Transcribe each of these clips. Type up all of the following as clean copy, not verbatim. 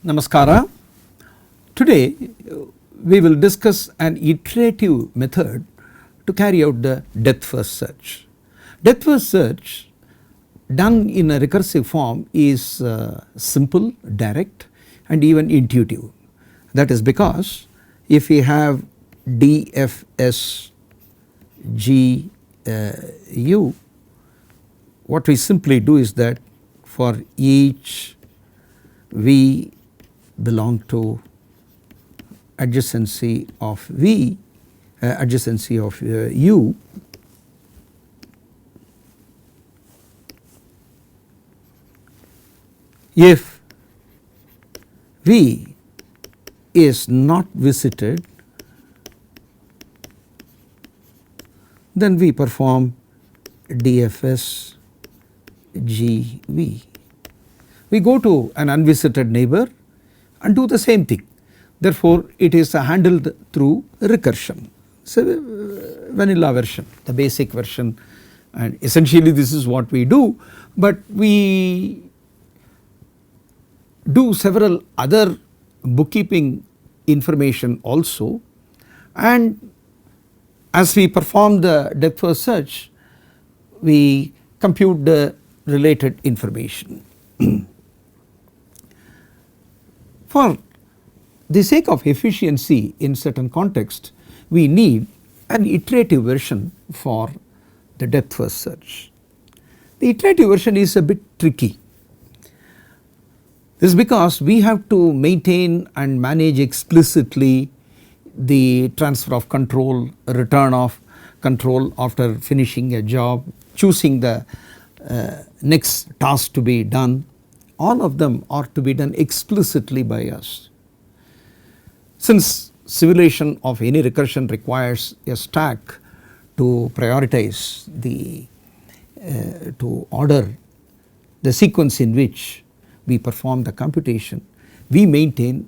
Namaskara. Today we will discuss an iterative method to carry out the depth first search. Depth first search done in a recursive form is simple, direct and even intuitive. That is because if we have DFS GU, what we simply do is that for each V belong to adjacency of V, adjacency of U, if V is not visited, then we perform DFS GV. We go to an unvisited neighbor and do the same thing. Therefore, it is handled through recursion. So, vanilla version, the basic version, and essentially this is what we do, but we do several other bookkeeping information also, and as we perform the depth first search, we compute the related information. For the sake of efficiency in certain context, we need an iterative version for the depth first search. The iterative version is a bit tricky. This is because we have to maintain and manage explicitly the transfer of control, return of control after finishing a job, choosing the next task to be done. All of them are to be done explicitly by us. Since simulation of any recursion requires a stack to prioritize the to order the sequence in which we perform the computation, we maintain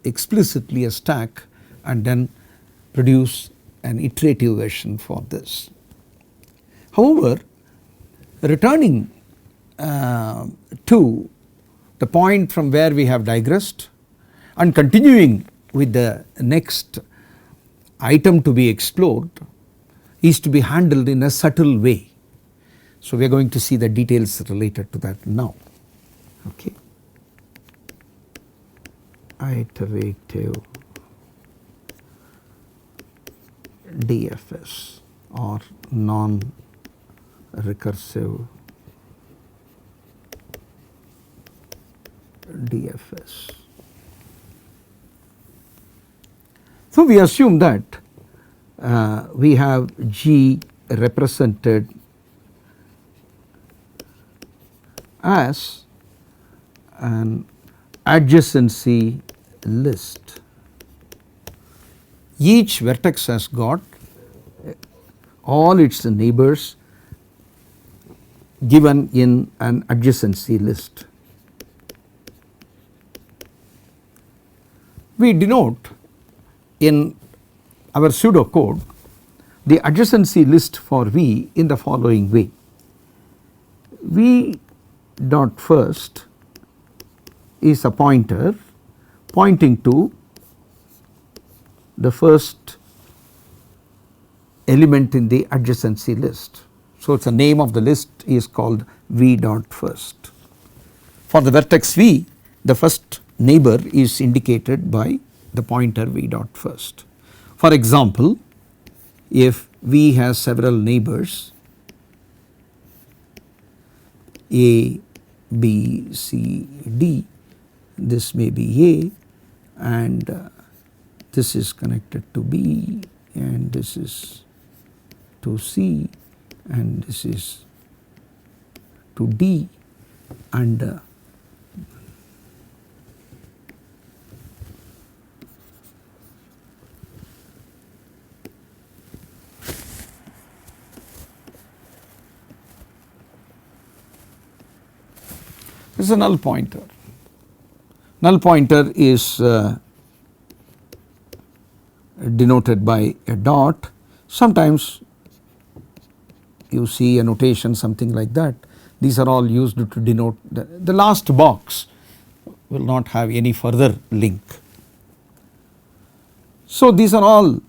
explicitly a stack and then produce an iterative version for this. However, returning to the point from where we have digressed and continuing with the next item to be explored is to be handled in a subtle way. So, we are going to see the details related to that now. Okay. Iterative DFS or non-recursive DFS. So, we assume that we have G represented as an adjacency list. Each vertex has got all its neighbors given in an adjacency list. We denote in our pseudocode the adjacency list for V in the following way. V dot first is a pointer pointing to the first element in the adjacency list. So, it is the name of the list is called V dot first. For the vertex V, the first neighbor is indicated by the pointer V dot first. For example, if V has several neighbors A, B, C, D, this may be A and this is connected to B and this is to C and this is to D and this is a null pointer. Null pointer is denoted by a dot. Sometimes you see a notation something like that. These are all used to denote the last box will not have any further link. So these are all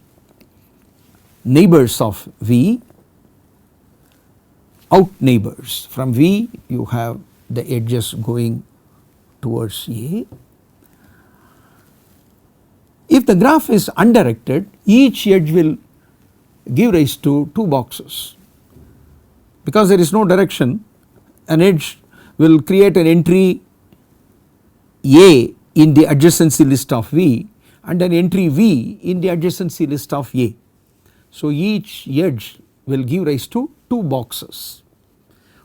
neighbors of V, out neighbors. From V you have the edges going towards A. If the graph is undirected, each edge will give rise to 2 boxes. Because there is no direction, an edge will create an entry A in the adjacency list of V and an entry V in the adjacency list of A. So each edge will give rise to 2 boxes,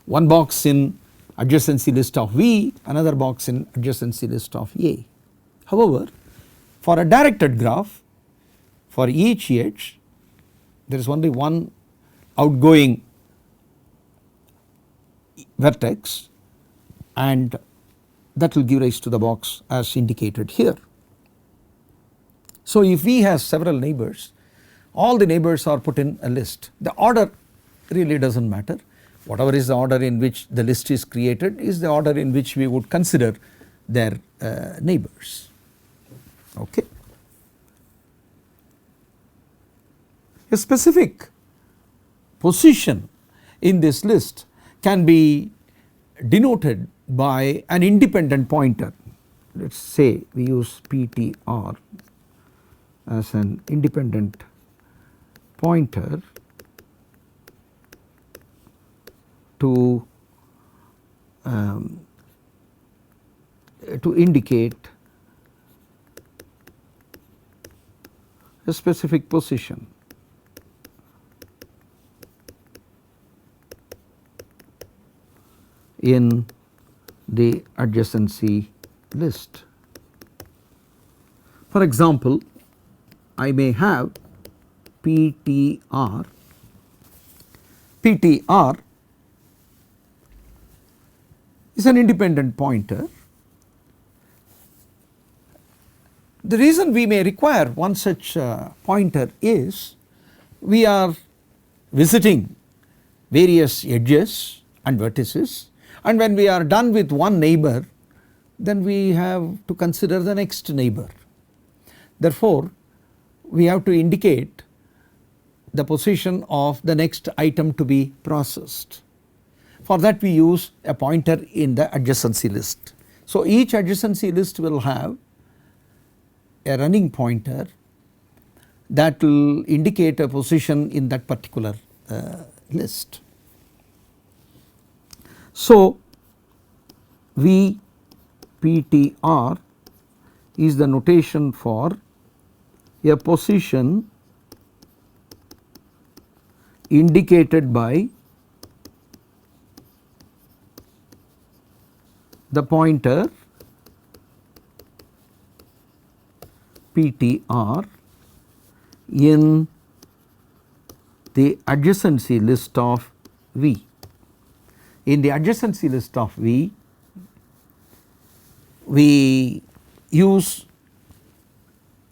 one box in adjacency list of V, another box in adjacency list of A. However, for a directed graph, for each edge there is only one outgoing vertex and that will give rise to the box as indicated here. So if V has several neighbors, all the neighbors are put in a list. The order really does not matter. Whatever is the order in which the list is created is the order in which we would consider their neighbors. Okay. A specific position in this list can be denoted by an independent pointer. Let us say we use PTR as an independent pointer to indicate a specific position. In the adjacency list. For example, I may have PTR. PTR is an independent pointer. The reason we may require one such pointer is we are visiting various edges and vertices, and when we are done with one neighbor, then we have to consider the next neighbor. Therefore, we have to indicate the position of the next item to be processed. For that we use a pointer in the adjacency list. So each adjacency list will have a running pointer that will indicate a position in that particular list. So VPTR is the notation for a position indicated by the pointer PTR in the adjacency list of V. In the adjacency list of V, we use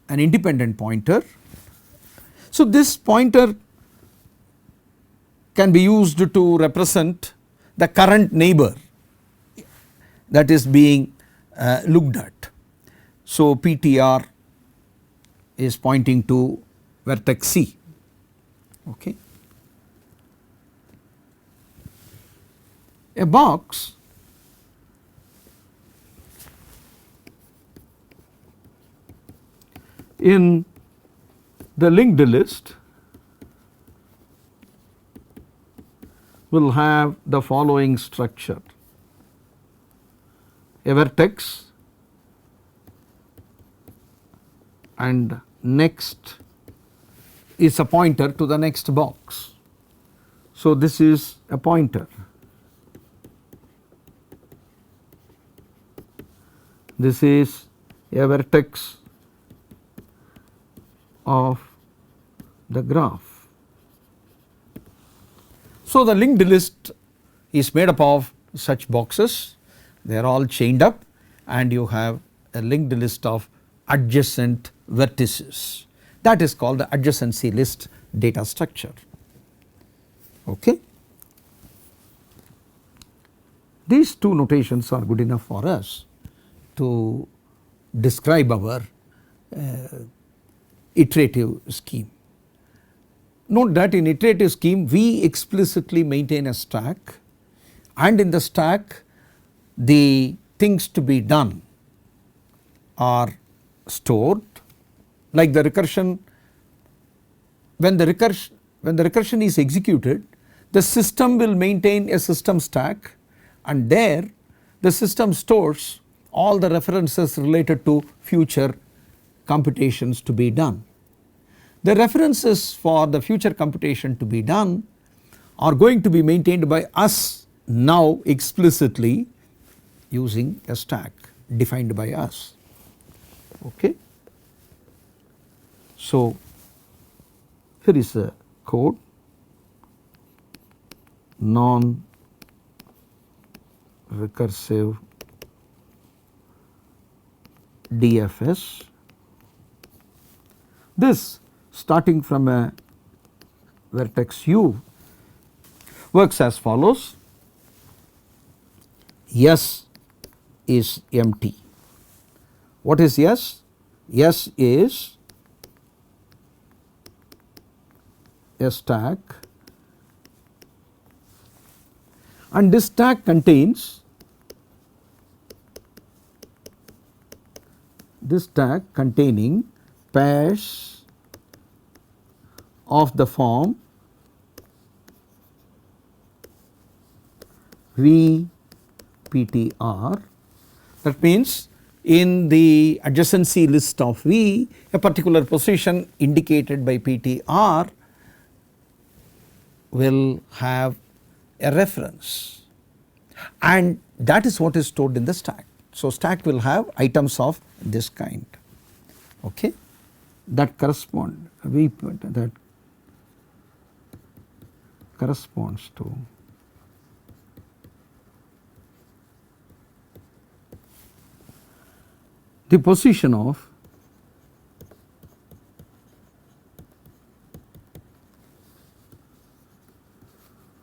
an independent pointer. So this pointer can be used to represent the current neighbor that is being looked at. So PTR is pointing to vertex C. Okay. A box in the linked list will have the following structure: a vertex and next is a pointer to the next box. So this is a pointer, this is a vertex of the graph. So the linked list is made up of such boxes, they are all chained up, and you have a linked list of adjacent vertices. That is called the adjacency list data structure. Okay. These two notations are good enough for us to describe our iterative scheme. Note that in iterative scheme we explicitly maintain a stack, and in the stack the things to be done are stored, like the recursion. When the recursion is executed, the system will maintain a system stack, and there the system stores all the references related to future computations to be done. The references for the future computation to be done are going to be maintained by us now explicitly using a stack defined by us. Okay. So, here is a code, non-recursive DFS. This, starting from a vertex u, works as follows: S is empty. What is S? S is a stack, and this stack contains containing pairs of the form V PTR. That means in the adjacency list of V, a particular position indicated by PTR will have a reference, and that is what is stored in the stack. So, stack will have items of this kind, okay, that corresponds to the position of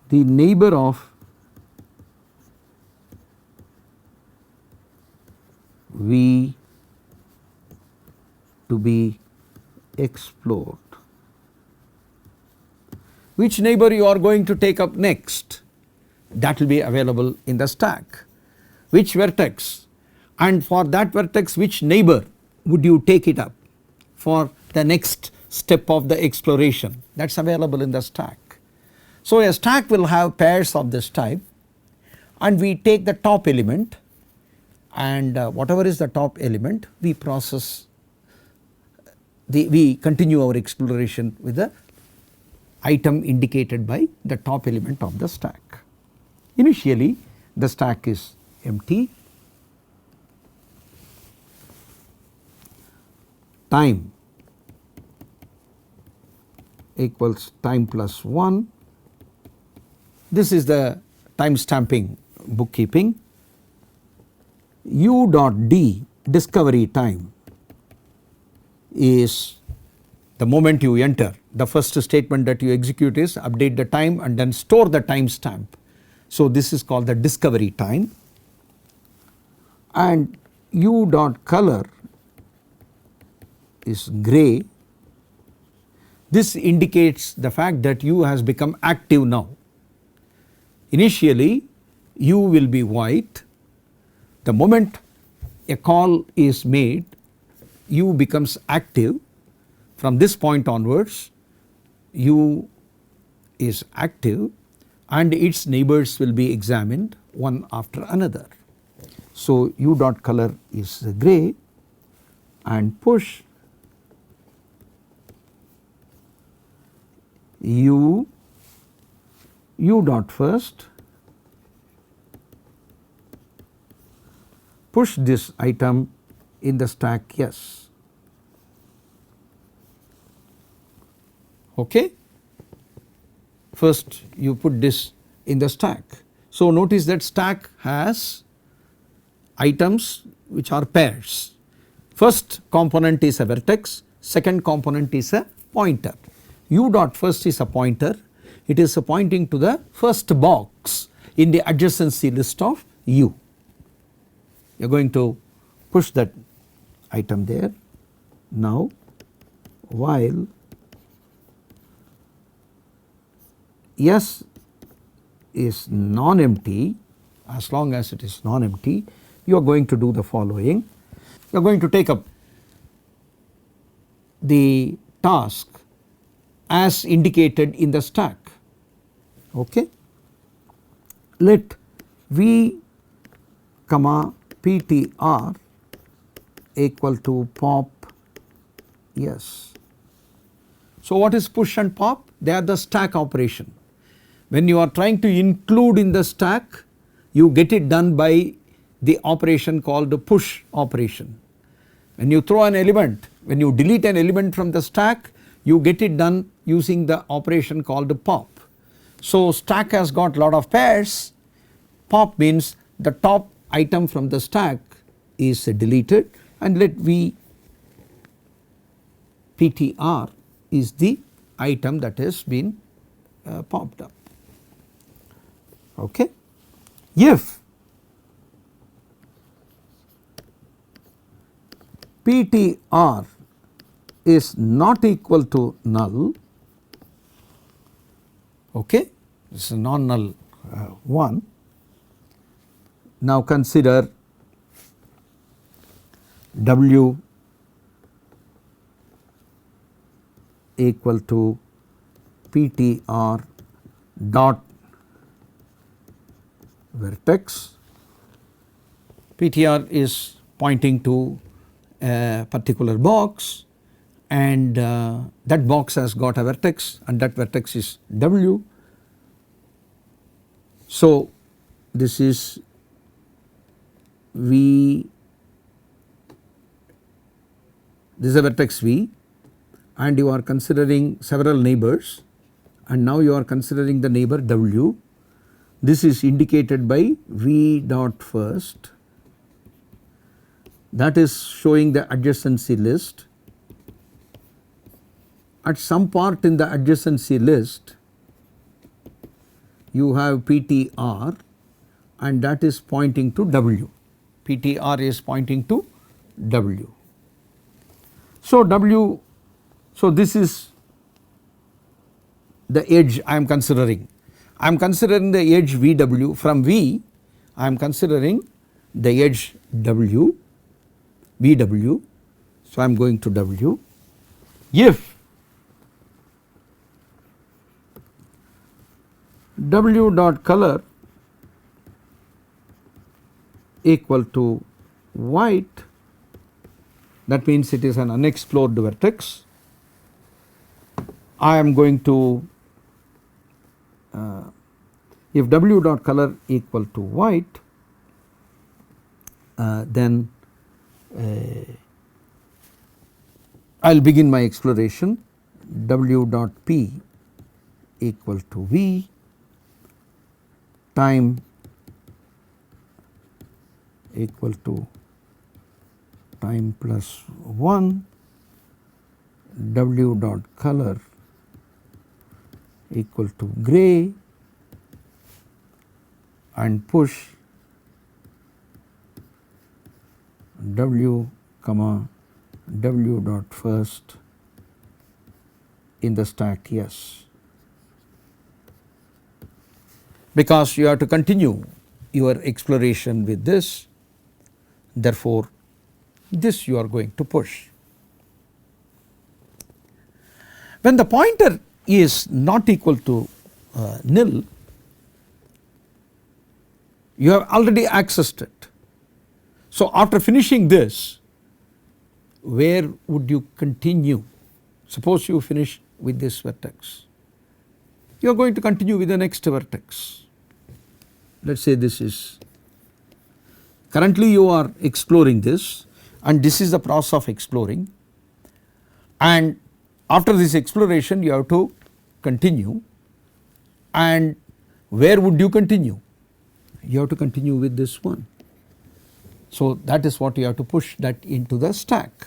the neighbor of V to be explored. Which neighbor you are going to take up next, that will be available in the stack. Which vertex, and for that vertex which neighbor would you take it up for the next step of the exploration, that is available in the stack. So, a stack will have pairs of this type, and we take the top element, and whatever is the top element we process, we continue our exploration with the item indicated by the top element of the stack. Initially the stack is empty, time equals time plus 1. This is the time stamping bookkeeping. U dot D, discovery time, is the moment you enter. The first statement that you execute is update the time and then store the time stamp. So, this is called the discovery time, and U dot color is gray. This indicates the fact that U has become active now. Initially U will be white. The moment a call is made, U becomes active. From this point onwards U is active and its neighbors will be examined one after another. So, U dot color is gray, and push U dot first, push this item in the stack S. Okay. First you put this in the stack. So, notice that stack has items which are pairs. First component is a vertex, second component is a pointer. U dot first is a pointer, it is pointing to the first box in the adjacency list of U. You are going to push that item there. Now while S is non-empty, as long as it is non-empty, you are going to do the following. You are going to take up the task as indicated in the stack. Okay. Let V comma PTR equal to pop yes. So what is push and pop? They are the stack operation. When you are trying to include in the stack, you get it done by the operation called the push operation. When you throw an element, when you delete an element from the stack, you get it done using the operation called the pop. So stack has got lot of pairs. Pop means the top item from the stack is deleted, and let V PTR is the item that has been popped up. Okay. If PTR is not equal to null, okay, this is a non-null one. Now consider W equal to PTR dot vertex. PTR is pointing to a particular box, and that box has got a vertex, and that vertex is W. So this is V, this is a vertex V, and you are considering several neighbors, and now you are considering the neighbor W. This is indicated by V dot first, that is showing the adjacency list. At some part in the adjacency list you have PTR, and that is pointing to W. PTR is pointing to W. So W, so this is the edge I am considering. I am considering the edge VW. From V I am considering the edge W, VW. So I am going to W. If W dot color equal to white, that means it is an unexplored vertex. I am going to if W dot color equal to white, then I will begin my exploration. W dot P equal to V time equal to time plus 1, W dot color equal to gray, and push W comma W dot first in the stack yes, because you have to continue your exploration with this, therefore this you are going to push. When the pointer is not equal to nil, you have already accessed it. So after finishing this, where would you continue? Suppose you finish with this vertex, you are going to continue with the next vertex. Let us say this is, currently you are exploring this, and this is the process of exploring, and after this exploration you have to continue, and where would you continue? You have to continue with this one. So that is what you have to push that into the stack.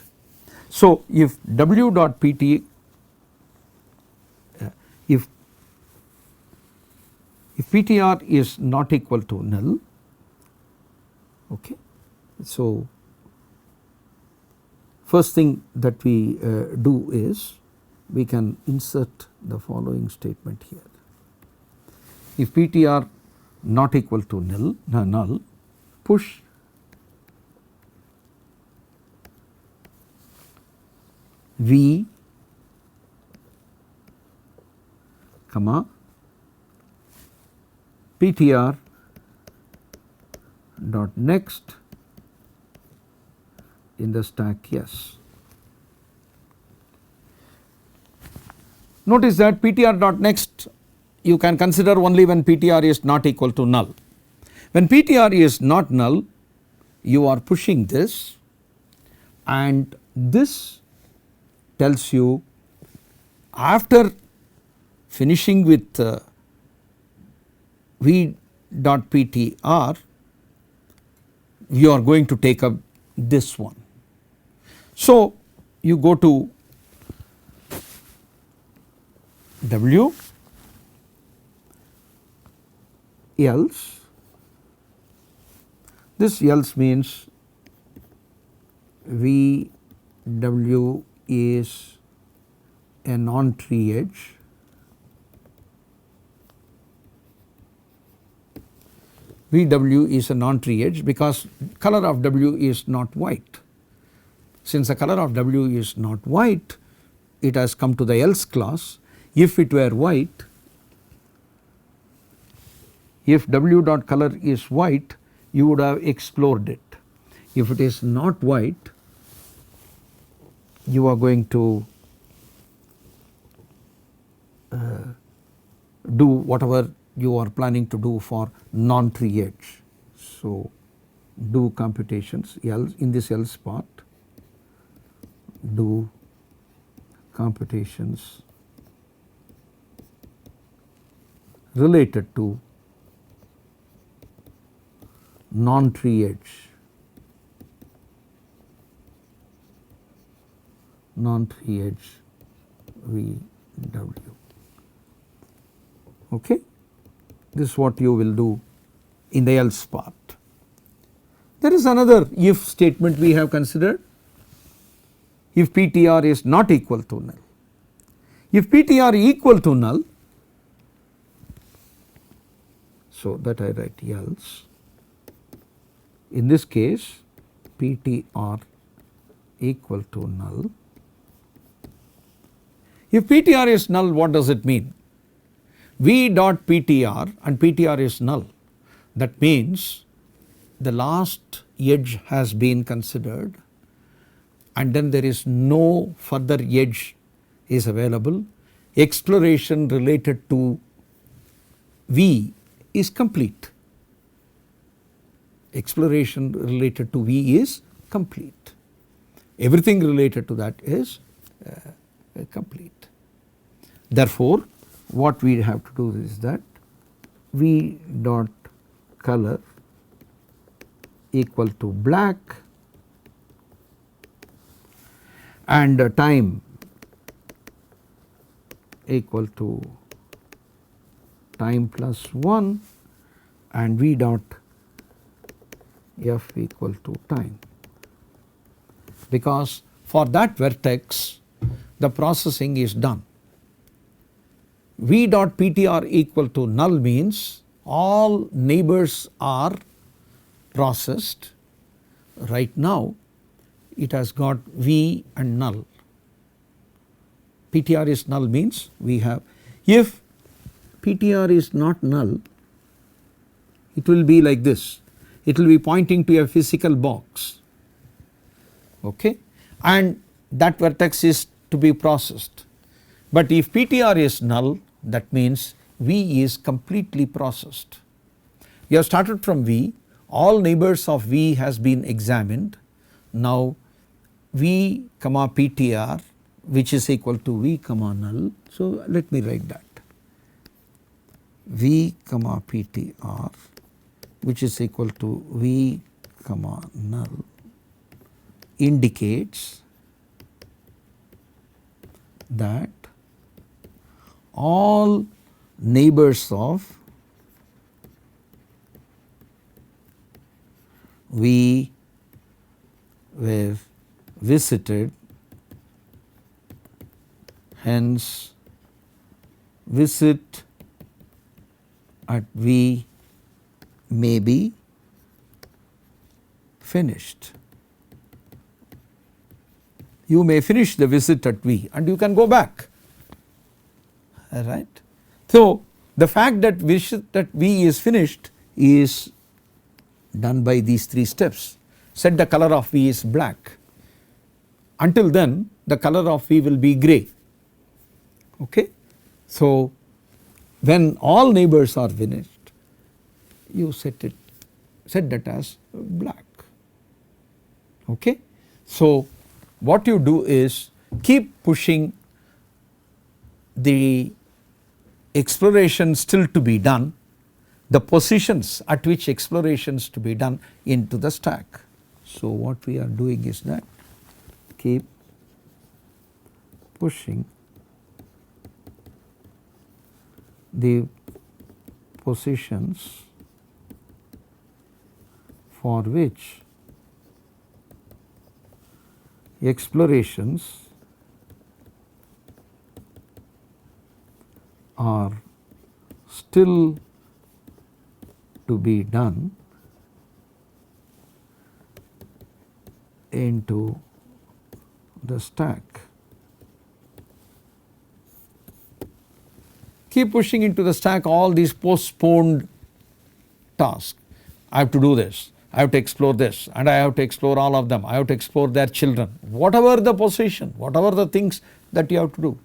So if W dot PT, if PTR is not equal to null, okay, so first thing that we do is we can insert the following statement here. If PTR not equal to null, push V comma PTR dot next in the stack yes. Notice that PTR dot next you can consider only when PTR is not equal to null. When PTR is not null, you are pushing this, and this tells you after finishing with V dot PTR, you are going to take up this one. So you go to W else, this else means V W is a non-tree edge, V W is a non-tree edge because color of W is not white. Since the color of W is not white, it has come to the else clause. If it were white, if W dot color is white, you would have explored it. If it is not white, you are going to do whatever you are planning to do for non-tree edge. So do computations else in this else part, do computations related to non-tree edge, V W. Okay. This is what you will do in the else part. There is another if statement we have considered. If PTR is not equal to null. If PTR equal to null, so that I write else. In this case PTR equal to null. If PTR is null, what does it mean? V dot PTR and PTR is null. That means the last edge has been considered and then there is no further edge is available. Exploration related to V is complete. Exploration related to V is complete. Everything related to that is complete. Therefore, what we have to do is that V dot color equal to black and time equal to time plus 1 and V dot F equal to time, because for that vertex the processing is done. V dot PTR equal to null means all neighbors are processed. Right now it has got V and null. PTR is null means we have, if PTR is not null, it will be like this. It will be pointing to a physical box, okay, and that vertex is to be processed. But if PTR is null, that means V is completely processed. We have started from V, all neighbors of V has been examined. Now V comma PTR which is equal to V comma null. So let me write that. V comma PTR which is equal to V comma null indicates that all neighbors of V with visited, hence visit at V may be finished. You may finish the visit at V and you can go back, right. So, the fact that visit at V is finished is done by these 3 steps. Set the color of V is black. Until then the color of V will be grey. Okay. So, when all neighbors are finished, you set that as black. Okay. So, what you do is keep pushing the exploration still to be done, the positions at which explorations to be done into the stack. So, what we are doing is that keep pushing the positions for which explorations are still to be done into the stack. Keep pushing into the stack all these postponed tasks. I have to do this, I have to explore this, and I have to explore all of them, I have to explore their children, whatever the position, whatever the things that you have to do.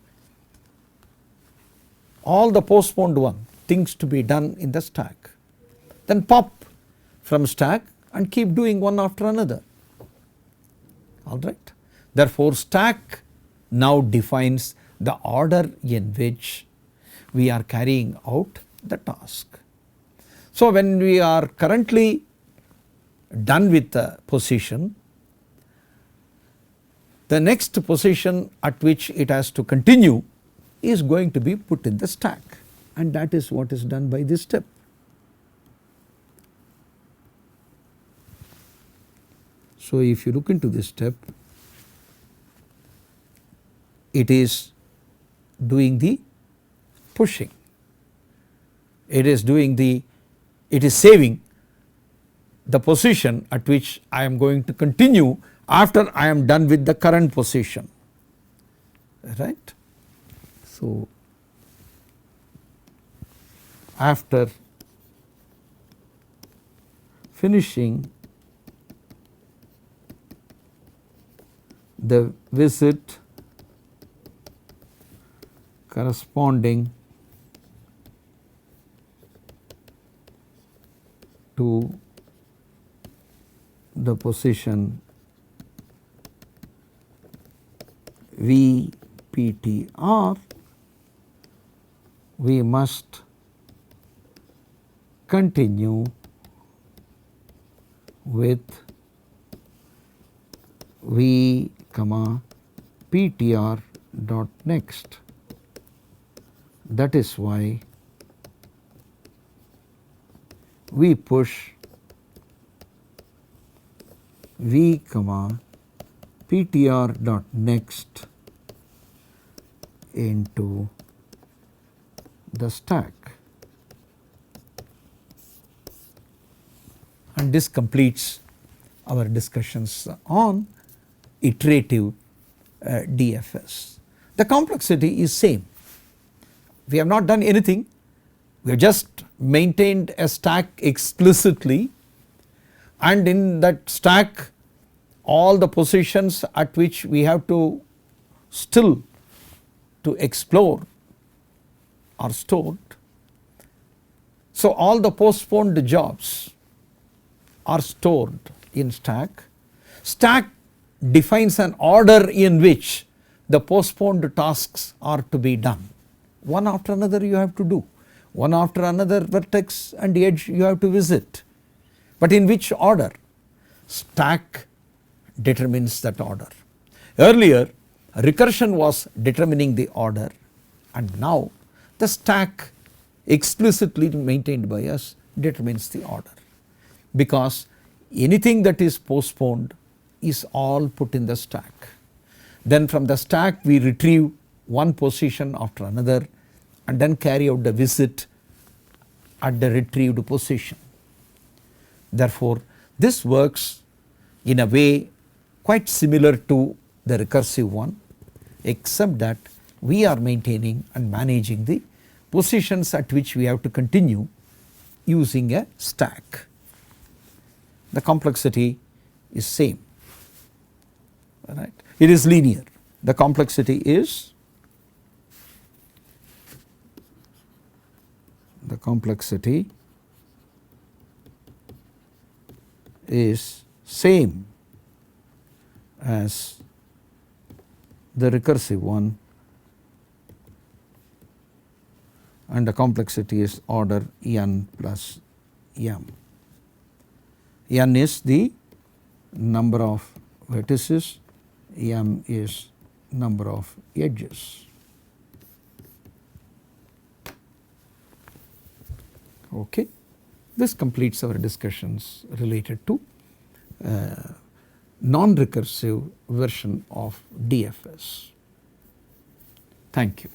All the postponed things to be done in the stack. Then pop from stack and keep doing one after another. Alright. Therefore, stack now defines the order in which we are carrying out the task. So, when we are currently done with the position, the next position at which it has to continue is going to be put in the stack, and that is what is done by this step. So, if you look into this step, it is doing the pushing, it is saving the position at which I am going to continue after I am done with the current position, right. So, after finishing the visit corresponding to the position VPTR, we must continue with V, PTR dot next. That is why we push V, PTR dot next into the stack, and this completes our discussions on iterative DFS. The complexity is same. We have not done anything, we have just maintained a stack explicitly, and in that stack all the positions at which we have to still to explore are stored. So, all the postponed jobs are stored in stack. Stack defines an order in which the postponed tasks are to be done. One after another you have to do, one after another vertex and edge you have to visit, but in which order? Stack determines that order. Earlier recursion was determining the order, and now the stack explicitly maintained by us determines the order, because anything that is postponed is all put in the stack. Then from the stack we retrieve one position after another and then carry out the visit at the retrieved position. Therefore, this works in a way quite similar to the recursive one, except that we are maintaining and managing the positions at which we have to continue using a stack. The complexity is same, right. It is linear. The complexity is same as the recursive one, and the complexity is order n plus m. N is the number of vertices, m is number of edges. Okay. This completes our discussions related to non-recursive version of DFS. Thank you.